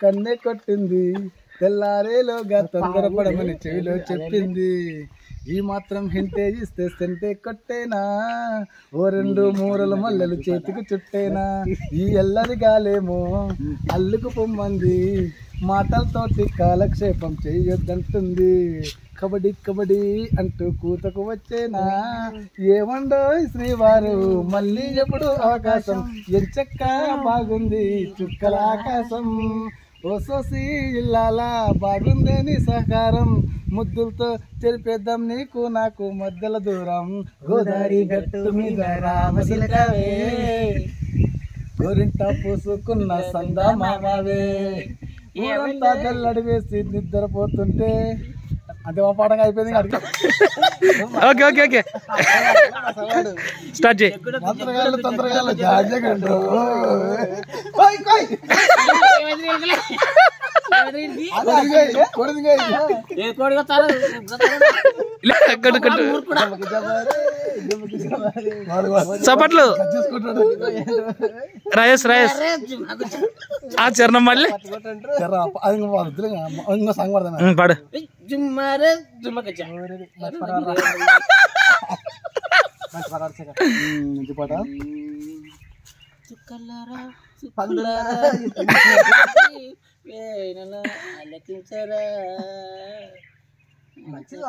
కన్నే కొట్టింది తెల్లారేలోగా తొందరపడమని చెవిలో చెప్పింది ఈ మాత్రం హింటే ఇస్తే సెంటే కొట్టేనా ఓ 2 మూరలు మల్లెలు చేతికి చుట్టేనా ఈ ఎల్లరి గాలేమో అల్లుకు పొమ్మంది మాటలతోటి కాలక్షేపం చెయ్యొద్దంటుంది కబడ్డీ కబడ్డీ అంటూ కూతకు వచ్చేనా ఏమండో శ్రీవారు మళ్ళీ ఎప్పుడు అవకాశం ఎంచక్క బాగుంది చుక్కల ఆకాశం ఓ సోసి ఇల్లాలా బాగుందేని సహకారం ముద్దులతో చెరిపేద్దాం నీకు నాకు మధ్యల దూరం గోదావరి గట్టు మీద రామశిలకవే గోరింట పూసుకున్న సందా మావే ఊరంతా జల్లడి వేసి నిద్రపోతుంటే అంటే మా పాఠంగా అయిపోయింది. ఓకే ఓకే ఓకే స్టార్ట్ చేయి. మంత్రగాళ్ళు తంత్రగాళ్ళు జాగ్రత్త చప్పట్లు రాయేష్ రాయేష్ ఆ చరణం మళ్ళీ పాడు. మంచిగా